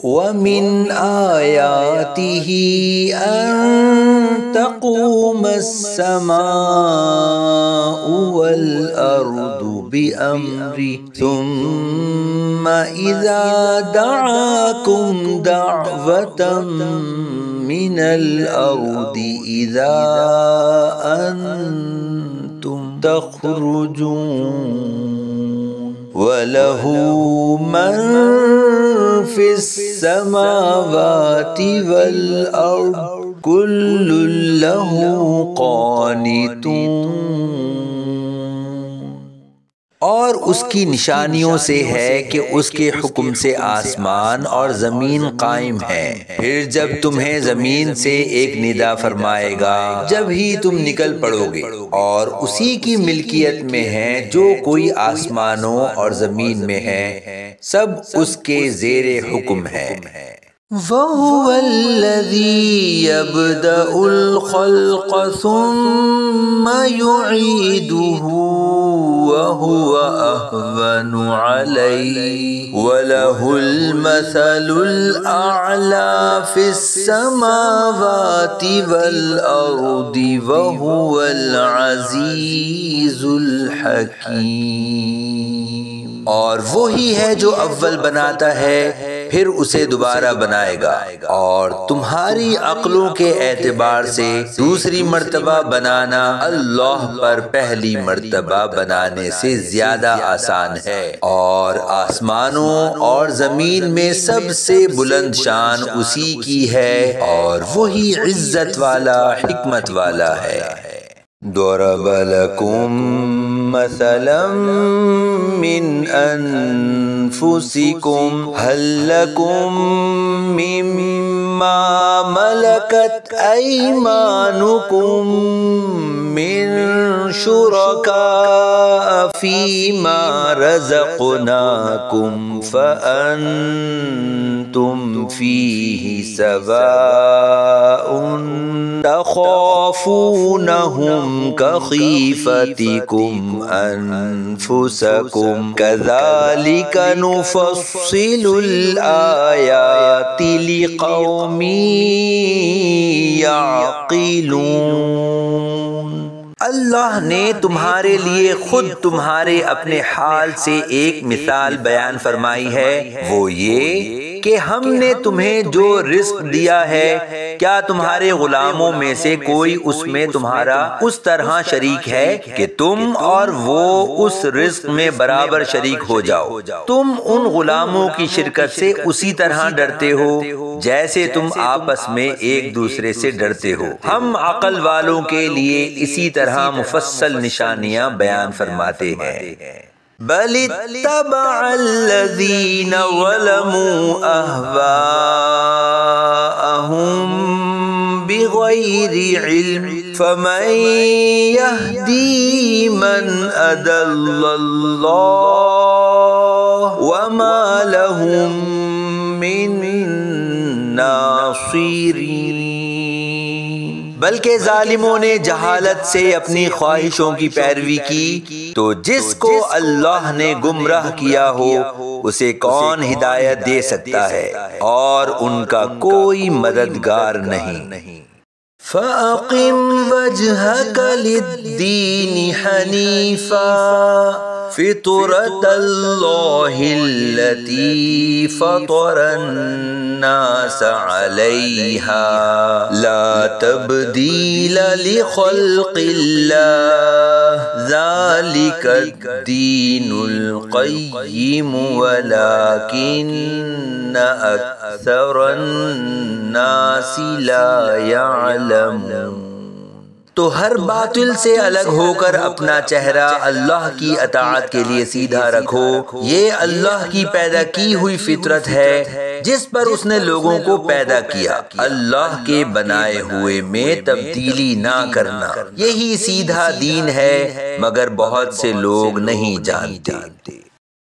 وَمِنْ آيَاتِهِ أَن تَقُومَ السَّمَاءُ وَالْأَرْضُ بِأَمْرِهِ ثُمَّ إِذَا دَعَاكُمْ دَعْوَةً مِّنَ الْأَرْضِ إِذَا أَنْتُمْ تَخْرُجُونَ وَلَهُ مَنْ فِي السَّمَاوَاتِ وَالْأَرْضِ كُلٌّ لَهُ قانتون۔ اور اس کی نشانیوں سے ہے کہ اس کے حکم سے آسمان اور زمین قائم ہیں، پھر جب تمہیں زمین سے ایک ندا فرمائے گا جب ہی تم نکل پڑو گے، اور اسی کی ملکیت میں ہے جو کوئی آسمانوں اور زمین میں ہے، سب اس کے زیر حکم ہے۔ وَهُوَ الَّذِي يَبْدَأُ الْخَلْقَ ثُمَّ يُعِيدُهُ وَهُوَ أَهْوَنُ عَلَيْهِ وَلَهُ الْمَثَلُ الْأَعْلَى فِي السَّمَاوَاتِ وَالْأَرْضِ وَهُوَ الْعَزِيزُ الْحَكِيمُ۔ اور وہی ہے جو اول بناتا ہے پھر اسے دوبارہ بنائے گا، اور تمہاری عقلوں کے اعتبار سے دوسری مرتبہ بنانا اللہ پر پہلی مرتبہ بنانے سے زیادہ آسان ہے، اور آسمانوں اور زمین میں سب سے بلند شان اسی کی ہے، اور وہی عزت والا حکمت والا ہے۔ ضرب لكم مثلا من أنفسكم هل لكم مما ملكت أيمانكم من شركاء فيما رزقناكم فأنتم فيه سواء تخافونهم كخيفتكم أنفسكم كذلك نفصل الآيات لقوم يعقلون۔ اللہ نے تمہارے لیے خود تمہارے اپنے حال سے ایک مثال بیان فرمائی ہے، وہ یہ کہ ہم نے تمہیں جو رزق دیا ہے، کیا تمہارے غلاموں میں سے کوئی اس میں تمہارا اس طرح شریک ہے کہ تم اور وہ اس رزق میں برابر شریک ہو جاؤ؟ تم ان غلاموں کی شرکت سے اسی طرح ڈرتے ہو جیسے تم آپس میں ایک دوسرے سے ڈرتے ہو۔ ہم عقل والوں کے لیے اسی طرح مفصل نشانیاں بیان فرماتے ہیں۔ بل اتبع الذین ظلموا اہواءہم بغیر علم فمن یہدی من اضل اللہ وما لهم من ناصرین۔ بلکہ ظالموں نے جہالت سے اپنی خواہشوں کی پیروی کی، تو جس کو اللہ نے گمراہ کیا ہو اسے کون ہدایت دے سکتا ہے، اور ان کا کوئی مددگار نہیں۔ فَأَقِمْ وَجْهَكَ لِلدِّينِ حَنِيفًا فطرة الله التي فطر الناس عليها لا تبديل لخلق الله ذلك الدين القيم ولكن أكثر الناس لا يعلمون۔ تو ہر باطل سے الگ ہو کر اپنا چہرہ اللہ کی اطاعت کے لیے سیدھا رکھو، یہ اللہ کی پیدا کی ہوئی فطرت ہے جس پر اس نے لوگوں کو پیدا کیا، اللہ کے بنائے ہوئے میں تبدیلی نہ کرنا، یہی سیدھا دین ہے، مگر بہت سے لوگ نہیں جانتے۔